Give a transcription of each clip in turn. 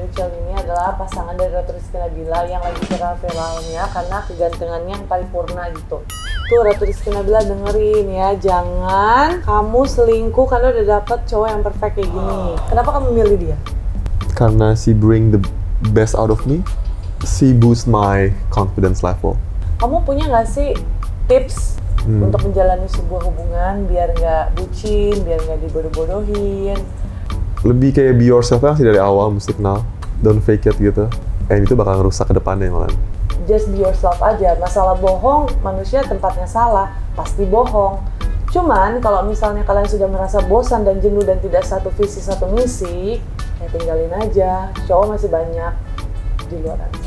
Rachel ini adalah pasangan dari Ratu Rizky Nabila yang lagi viral-viralnya karena kegantengannya yang paripurna gitu. Tuh Ratu Rizky Nabila dengerin ya, jangan kamu selingkuh karena udah dapet cowok yang perfect kayak gini. Kenapa kamu milih dia? Karena she bring the best out of me. She boost my confidence level. Kamu punya nggak sih tips untuk menjalani sebuah hubungan biar nggak bucin, biar nggak dibodoh-bodohin? Lebih kayak be yourself sih dari awal, mesti kenal. Don't fake it gitu. And itu bakal ngerusak ke depannya malah. Just be yourself aja. Masalah bohong, manusia tempatnya salah, pasti bohong. Cuman kalau misalnya kalian sudah merasa bosan dan jenuh dan tidak satu visi satu misi, ya tinggalin aja. Cowok masih banyak di luar sana.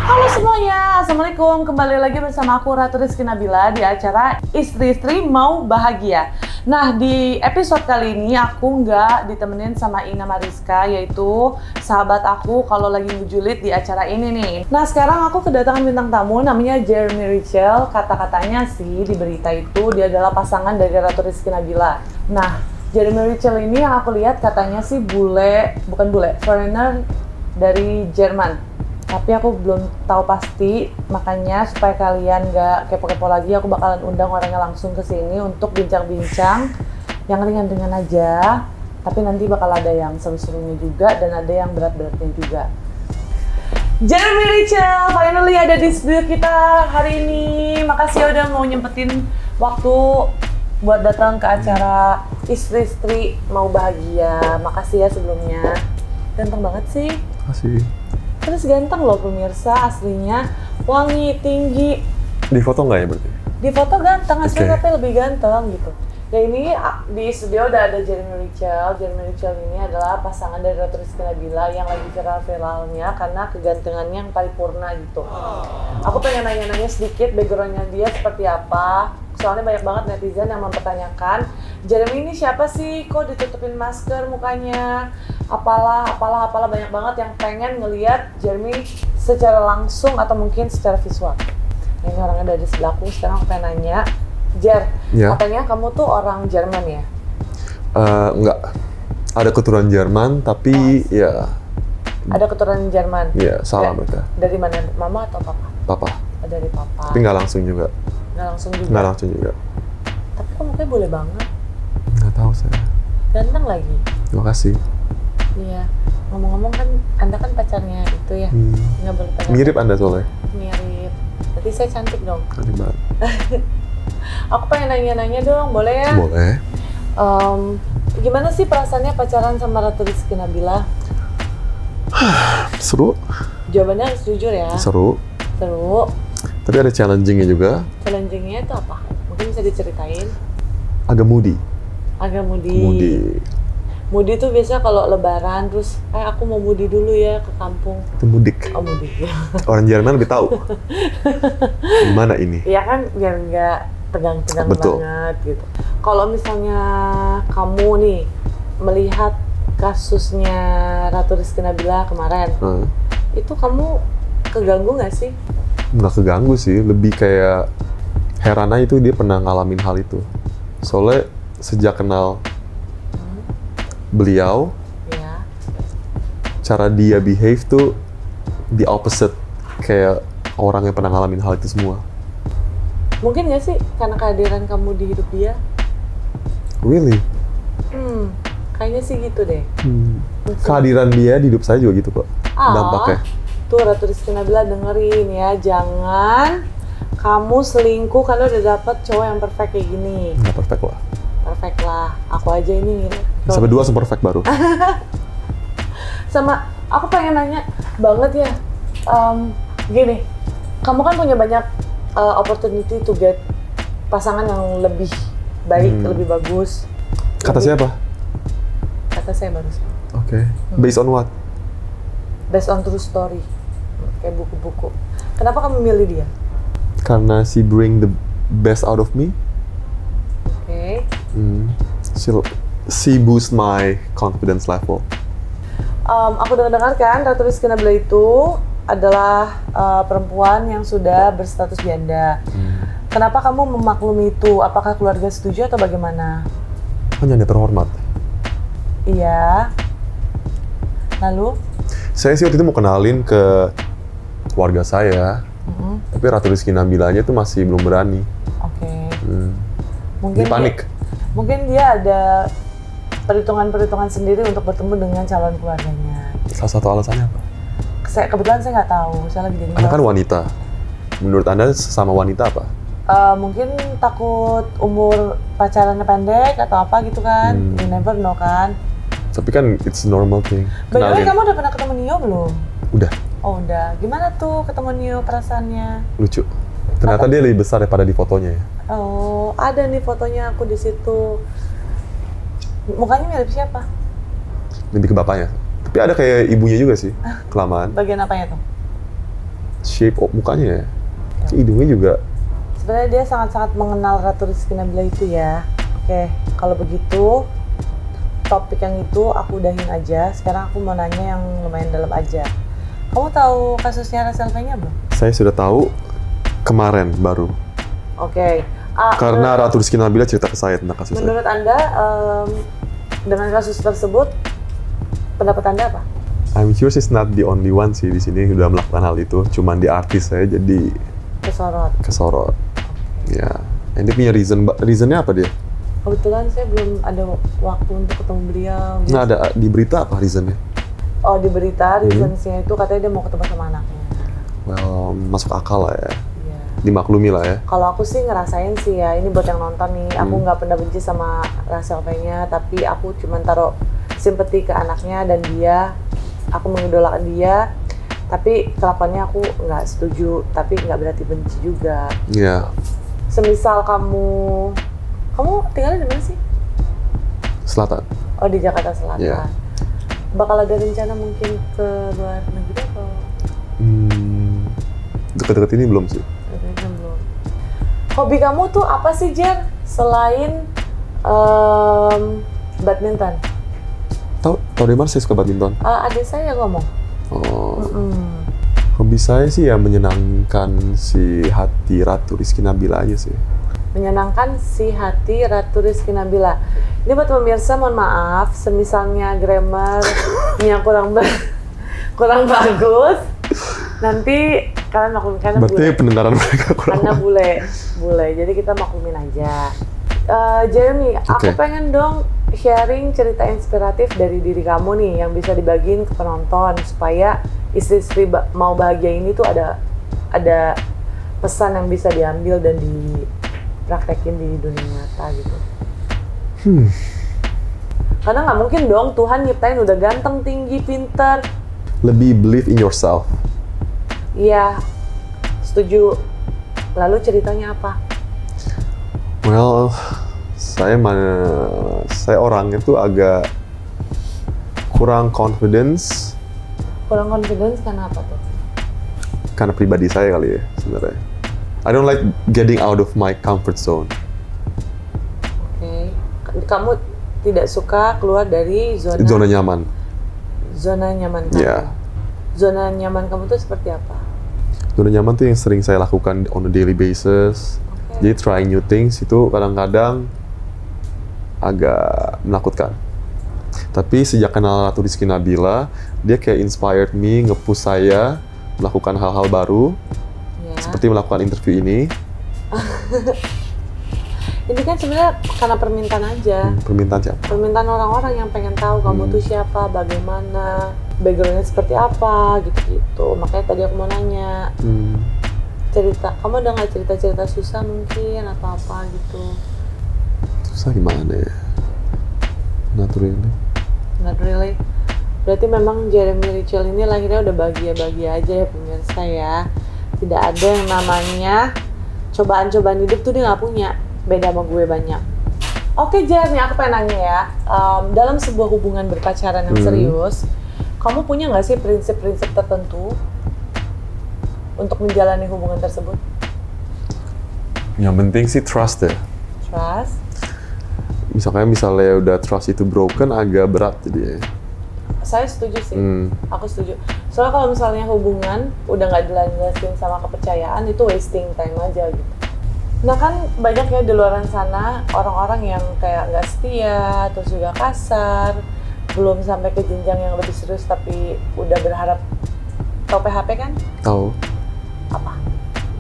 Halo semuanya, Assalamualaikum. Kembali lagi bersama aku Ratu Rizky Nabila di acara Istri-Istri Mau Bahagia. Nah, di episode kali ini aku nggak ditemenin sama Ina Mariska, yaitu sahabat aku kalau lagi ngejulit di acara ini nih. Nah, sekarang aku kedatangan bintang tamu namanya Jeremy Rachel. Kata-katanya sih di berita itu dia adalah pasangan dari Ratu Rizky Nabila. Nah, Jeremy Rachel ini yang aku lihat katanya sih foreigner dari Jerman. Tapi aku belum tahu pasti, makanya supaya kalian gak kepo-kepo lagi, aku bakalan undang orangnya langsung ke sini untuk bincang-bincang yang ringan-ringan aja. Tapi nanti bakal ada yang seru-serunya juga dan ada yang berat-beratnya juga. Jeremy Rachel finally ada di studio kita hari ini. Makasih ya udah mau nyempetin waktu buat datang ke acara Istri-Istri Mau Bahagia. Makasih ya sebelumnya. Ganteng banget sih. Makasih. Terus ganteng loh pemirsa, aslinya wangi, tinggi. Di foto nggak ya berarti? Di foto ganteng, aslinya Okay. tapi lebih ganteng gitu. Ya ini di studio udah ada Jeremy Rachel. Jeremy Rachel ini adalah pasangan dari Ratu Rizky Nabila yang lagi viral-viralnya karena kegantengannya yang paripurna gitu. Aku pengen nanya-nanya sedikit background-nya dia seperti apa. Soalnya banyak banget netizen yang mempertanyakan, Jeremy ini siapa sih? Kok ditutupin masker mukanya? Apalah banyak banget yang pengen ngelihat Jeremy secara langsung atau mungkin secara visual. Nah, ini orangnya dari sebelahku, sekarang aku pengen nanya, Jer, Ya. katanya kamu tuh orang Jerman ya? Enggak. Ada keturunan Jerman, tapi ya Ada keturunan Jerman? salah mereka. Dari mana? Mama atau papa? Papa. Oh, dari papa. Tapi nggak langsung juga. Nggak langsung juga? Nggak langsung juga. Tapi kok mukanya boleh banget? Nggak tahu saya. Ganteng lagi? Terima kasih. Iya. Ngomong-ngomong kan, Anda kan pacarnya itu ya? Nggak boleh pegang. Mirip Anda soalnya. Mirip. Berarti saya cantik dong? Cantik banget. Aku pengen nanya-nanya dong, boleh ya? Boleh. Gimana sih perasaannya pacaran sama Ratu Rizky Nabila? Seru. Jawabannya harus jujur ya? Seru. Seru. Tapi ada challenging-nya juga. Challenging-nya itu apa? Mungkin bisa diceritain? Agak moody. Agak moody. Moody. Moody tuh biasa kalau lebaran, terus aku mau moody dulu ya ke kampung. Itu mudik. Oh, mudik ya. Orang Jerman lebih tahu. Gimana ini? Iya kan, biar nggak tegang-tegang Betul. banget gitu. Kalau misalnya kamu nih melihat kasusnya Ratu Rizky Nabila kemarin, itu kamu keganggu nggak sih? Nggak keganggu sih, lebih kayak heran aja itu dia pernah ngalamin hal itu. Soalnya sejak kenal beliau, Ya. cara dia behave tuh the opposite kayak orang yang pernah ngalamin hal itu semua. Mungkin nggak sih karena kehadiran kamu di hidup dia? Really? Kayaknya sih gitu deh. Kehadiran dia di hidup saya juga gitu kok. Dampaknya. Tuh Ratu Rizky Nabila dengerin ya, jangan kamu selingkuh karena udah dapet cowok yang perfect kayak gini. Nggak perfect lah. Perfect lah, aku aja ini Sampai dua super perfect baru. Sama aku pengen nanya banget ya, gini, kamu kan punya banyak opportunity to get pasangan yang lebih baik, lebih bagus. Kata siapa? Kata saya barusan. Oke. Based on what? Based on true story, kayak buku-buku. Kenapa kamu milih dia? Karena she bring the best out of me. Oke. She boost my confidence level. Aku dengar kan Ratu Rizky Nabila itu adalah perempuan yang sudah berstatus janda. Kenapa kamu memaklumi itu? Apakah keluarga setuju atau bagaimana? Hanya terhormat. Iya. Lalu? Saya sih waktu itu mau kenalin ke keluarga saya, tapi Ratu Rizky Nabilanya tuh masih belum berani. Oke. Dia panik. Mungkin dia ada perhitungan-perhitungan sendiri untuk bertemu dengan calon keluarganya. Salah satu alasannya apa? Kebetulan saya nggak tahu. Saya lagi jadi Anda kan wanita. Menurut Anda sesama wanita apa? Mungkin takut umur pacarannya pendek atau apa gitu kan. You never know kan. Tapi kan it's normal thing. By the way, kamu udah pernah ketemu Nio belum? Udah. Oh udah. Gimana tuh ketemu Nio perasaannya? Lucu. Ternyata dia lebih besar daripada di fotonya ya. Oh, ada nih fotonya aku di situ. Mukanya mirip siapa? Lebih ke bapaknya. Tapi ada kayak ibunya juga sih, kelamaan. Bagian apanya tuh? Shape mukanya ya. Hidungnya juga. Sebenarnya dia sangat-sangat mengenal Ratu Rizky Nabila itu ya. Oke, kalau begitu topik yang itu aku udahin aja. Sekarang aku mau nanya yang lumayan dalam aja. Kamu tahu kasusnya Rachel V-nya belum? Saya sudah tahu kemarin baru. Oke. Karena Ratu Rizky Nabila cerita ke saya tentang kasus menurut Anda, dengan kasus tersebut, pendapat Anda apa? I'm sure she's not the only one sih di sini udah melakukan hal itu. Cuman di artis saya jadi kesorot. Ya, and dia punya reasonnya apa dia? Kebetulan saya belum ada waktu untuk ketemu beliau. Nggak ada di berita apa reasonnya? Oh, di berita reasonsnya itu katanya dia mau ketemu sama anaknya. Well, masuk akal lah ya. Iya. Dimaklumi lah ya. Kalau aku sih ngerasain sih ya, ini buat yang nonton nih, aku nggak pernah benci sama Rachel V-nya, tapi aku cuma taruh simpati ke anaknya dan dia, aku mengidolakan dia, tapi kelakuannya aku nggak setuju, tapi nggak berarti benci juga. Iya. Semisal kamu tinggalnya di mana sih? Selatan. Oh, di Jakarta Selatan. Yeah. Bakal ada rencana mungkin ke luar negeri atau? Deket-deket ini belum sih. Belum. Hobi kamu tuh apa sih, Jer? Selain badminton? Tahu dari mana saya suka badminton? Adik saya ngomong. Oh. Hobi saya sih ya menyenangkan si hati Ratu Rizky Nabila aja sih. Menyenangkan si hati Ratu Rizky Nabila. Ini buat pemirsa, mohon maaf, semisalnya grammarnya kurang bagus, nanti kalian maklumin karena berarti bule. pendengaran mereka kurang. Karena bule, jadi kita maklumin aja. Jeremy, aku pengen dong sharing cerita inspiratif dari diri kamu nih yang bisa dibagiin ke penonton supaya istri-istri mau bahagia ini tuh ada pesan yang bisa diambil dan dipraktekin di dunia nyata gitu. Karena nggak mungkin dong Tuhan nyiptain udah ganteng, tinggi, pintar. Lebih believe in yourself. Iya, setuju. Lalu ceritanya apa? Well, saya orangnya tuh agak kurang confidence. Kurang confidence karena apa tuh? Karena pribadi saya kali ya sebenarnya. I don't like getting out of my comfort zone. Oke. Kamu tidak suka keluar dari zona nyaman. Zona nyaman kamu. Yeah. Zona nyaman kamu tuh seperti apa? Zona nyaman tuh yang sering saya lakukan on a daily basis. Jadi trying new things itu kadang-kadang agak menakutkan. Tapi sejak kenal Ratu Rizky Nabila, dia kayak inspired me, nge-push saya melakukan hal-hal baru. Seperti melakukan interview ini. Ini kan sebenarnya karena permintaan aja. Permintaan siapa? Permintaan orang-orang yang pengen tahu kamu tuh siapa, bagaimana, backgroundnya seperti apa, gitu-gitu. Makanya tadi aku mau nanya. Cerita, kamu ada nggak cerita-cerita susah mungkin atau apa gitu? Susah gimana ya? Not really. Not really. Berarti memang Jeremy Rachel ini lahirnya udah bahagia-bahagia aja ya pemirsa ya. Tidak ada yang namanya cobaan-cobaan hidup tuh dia nggak punya. Beda sama gue banyak. Oke Jer, nih aku pengen nanya ya. Dalam sebuah hubungan berpacaran yang serius, kamu punya nggak sih prinsip-prinsip tertentu untuk menjalani hubungan tersebut? Yang penting sih trust ya. Trust? Misalnya udah trust itu broken agak berat jadi. Saya setuju sih. Aku setuju. Soalnya kalau misalnya hubungan udah nggak dilandasin sama kepercayaan, itu wasting time aja gitu. Nah kan banyak ya di luar sana orang-orang yang kayak nggak setia, terus juga kasar, belum sampai ke jenjang yang lebih serius tapi udah berharap. Tau PHP kan? Tahu. Apa?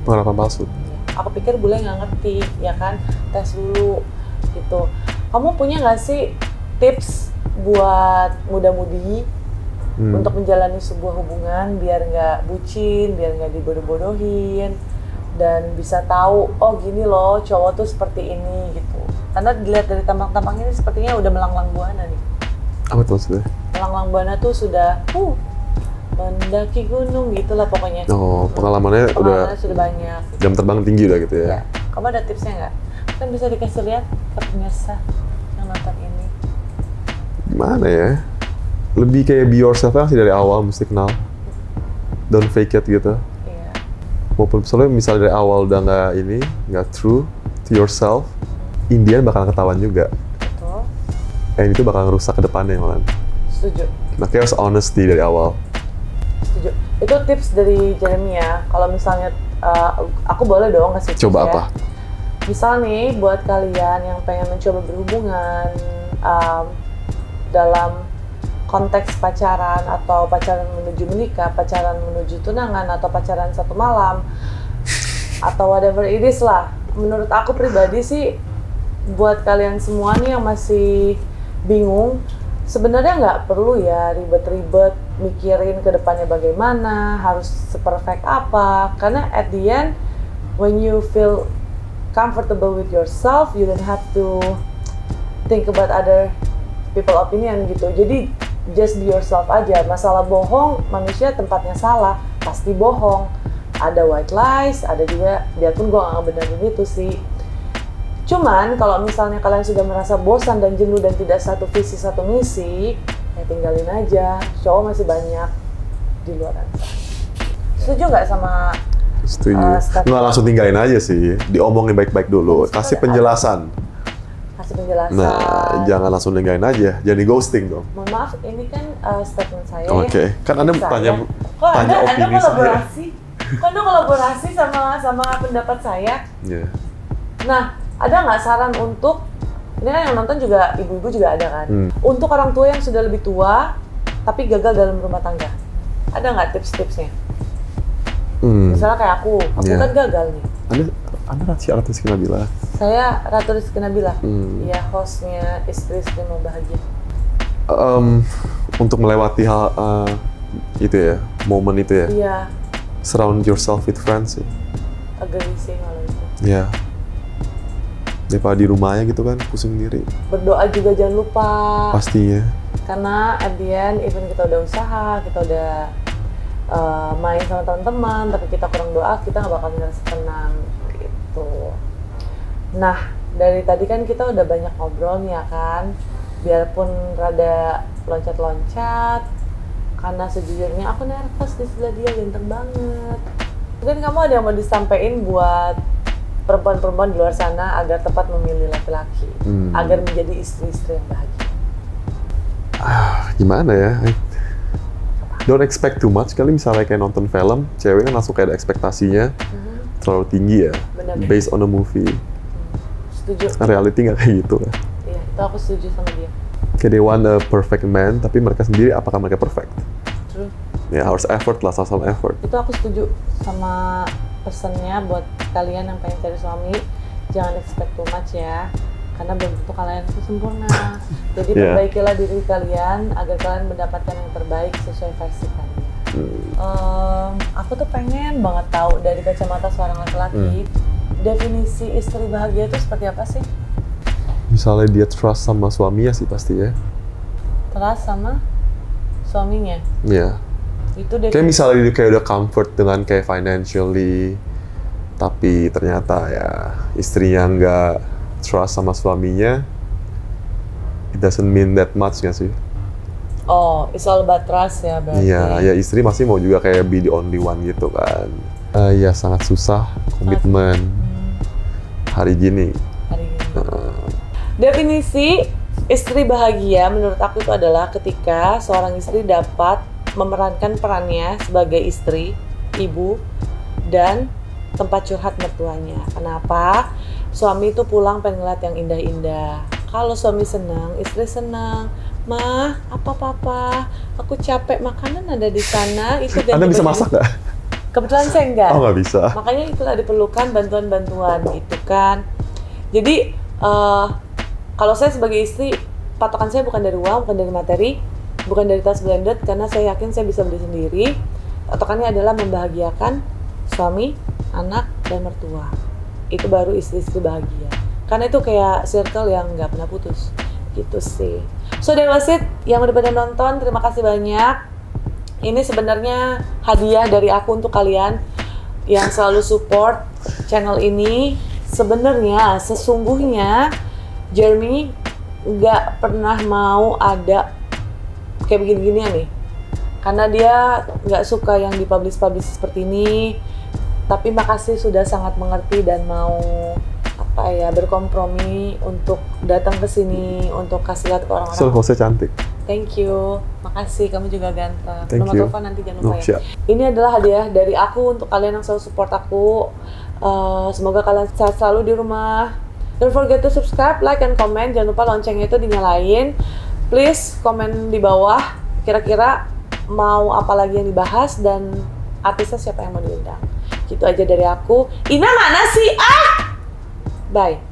Pengharapan palsu. Aku pikir bule nggak ngerti, ya kan? Tes dulu gitu. Kamu punya nggak sih tips buat muda-mudi untuk menjalani sebuah hubungan biar nggak bucin, biar nggak dibodoh-bodohin, dan bisa tahu, oh gini loh cowok tuh seperti ini gitu. Karena dilihat dari tampang-tampang ini sepertinya udah melanglang buana nih. Apa tuh maksudnya? Melanglang buana tuh sudah mendaki gunung gitulah pokoknya. Oh, pengalamannya udah sudah banyak. Jam terbang tinggi udah gitu ya. Ya. Kamu ada tipsnya nggak? Kan bisa dikasih lihat ke pemirsa yang nonton ini. Gimana ya? Lebih kayak be yourself sih dari awal, mesti kenal. Don't fake it gitu. Iya. Walaupun misalnya dari awal udah nggak true to yourself, Indian bakal ketahuan juga. Betul. Itu bakal ngerusak ke depannya malah. Setuju. Makanya harus honesty dari awal. Setuju. Itu tips dari Jeremy ya. Kalau misalnya aku boleh dong ngasih tips. Coba ya. apa? Misal nih buat kalian yang pengen mencoba berhubungan dalam konteks pacaran atau pacaran menuju menikah, pacaran menuju tunangan atau pacaran satu malam atau whatever it is lah. Menurut aku pribadi sih buat kalian semua nih yang masih bingung, sebenarnya nggak perlu ya ribet-ribet mikirin ke depannya bagaimana, harus seperfect apa. Karena at the end, when you feel comfortable with yourself, you don't have to think about other people opinion gitu. Jadi just be yourself aja. Masalah bohong, manusia tempatnya salah, pasti bohong. Ada white lies, ada juga, biarpun gue nggak ngebenerin itu sih. Cuman kalau misalnya kalian sudah merasa bosan dan jenuh dan tidak satu visi satu misi, ya tinggalin aja. Cowok masih banyak di luar sana. Setuju nggak sama? Setuju. Nggak langsung tinggalin aja sih, diomongin baik-baik dulu, kasih penjelasan. Kasih penjelasan. Nah, jangan langsung ninggalin aja, jadi ghosting dong. Mohon maaf, ini kan statement saya. Oke. Kan Anda tanya opini Anda saya. kolaborasi? Kok Anda kolaborasi sama pendapat saya? Iya. Nah, ada nggak saran untuk, ini kan yang nonton juga ibu-ibu juga ada kan, untuk orang tua yang sudah lebih tua tapi gagal dalam rumah tangga, ada nggak tips-tipsnya? Misalnya kayak aku kan gagal nih. Anda Ratu Rizky Nabila. Saya Ratu Rizky Nabila, ya hostnya Istri-Istri Mau Bahagia. Untuk melewati hal itu ya, momen itu ya. Iya. Surround yourself with friends sih. Agree sih kalau itu. Iya. Daripada di rumahnya gitu kan, pusing sendiri. Berdoa juga jangan lupa. Pastinya. Karena at the end, even kita udah usaha, kita udah main sama teman-teman, tapi kita kurang doa, kita nggak bakal ngerasa tenang gitu. Nah, dari tadi kan kita udah banyak ngobrol nih ya kan, biarpun rada loncat-loncat, karena sejujurnya aku nervous di sebelah dia, ganteng banget. Mungkin kamu ada yang mau disampaikan buat perempuan-perempuan di luar sana agar tepat memilih laki-laki, agar menjadi istri-istri yang bahagia. Gimana ya? Don't expect too much. Kali misalnya kayak nonton film, cewek kan langsung kayak ada ekspektasinya terlalu tinggi ya. Benar-benar. Based on a movie. Setuju. Reality nggak kayak gitu kan. Iya, itu aku setuju sama dia. Kayak they want a perfect man, tapi mereka sendiri apakah mereka perfect? True. Ya harus effort lah, sama effort. Itu aku setuju sama pesannya buat kalian yang pengen cari suami, jangan expect too much ya, karena belum tentu kalian itu sempurna. Jadi perbaikilah diri kalian agar kalian mendapatkan yang terbaik sesuai versi kalian. Aku tuh pengen banget tahu dari kacamata seorang laki-laki, definisi istri bahagia itu seperti apa sih? Misalnya dia trust sama suaminya sih pasti ya. Trust sama suaminya? Iya. Itu definisi. Kayak misalnya dia kayak udah comfort dengan kayak financially, tapi ternyata ya istrinya nggak trust sama suaminya, it doesn't mean that much nggak sih? Oh, it's all about trust ya berarti. Iya, ya istri masih mau juga kayak be the only one gitu kan. Ya sangat susah komitmen hari gini. Definisi istri bahagia menurut aku itu adalah ketika seorang istri dapat memerankan perannya sebagai istri, ibu, dan tempat curhat mertuanya. Kenapa? Suami itu pulang pengen ngeliat yang indah-indah. Kalau suami senang, istri senang. Mah, apa papa? Aku capek, makanan ada di sana. Itu Anda bisa masak nggak? Kebetulan saya enggak. Oh, nggak bisa. Makanya itulah diperlukan bantuan-bantuan gitu kan. Jadi kalau saya sebagai istri, patokan saya bukan dari uang, bukan dari materi, bukan dari tas branded, karena saya yakin saya bisa beli sendiri. Patokannya adalah membahagiakan suami, anak, dan mertua. Itu baru istri-istri bahagia. Karena itu kayak circle yang nggak pernah putus. Gitu sih. So that was it. Yang udah pada nonton, terima kasih banyak. Ini sebenarnya hadiah dari aku untuk kalian yang selalu support channel ini. Sebenarnya, sesungguhnya Jeremy nggak pernah mau ada kayak begini-ginian nih. Karena dia nggak suka yang dipublish-publish seperti ini. Tapi makasih sudah sangat mengerti dan mau berkompromi untuk datang ke sini untuk kasih lihat ke orang-orang. So, hostnya cantik. Thank you. Makasih, kamu juga ganteng. Thank Nomor you. telepon nanti jangan lupa ya. Siap. Ini adalah hadiah dari aku untuk kalian yang selalu support aku. Semoga kalian sehat selalu di rumah. Don't forget to subscribe, like, and comment. Jangan lupa loncengnya itu dinyalain. Please komen di bawah. Kira-kira mau apa lagi yang dibahas dan artisnya siapa yang mau diundang. Gitu aja dari aku. Ina mana sih? Bye.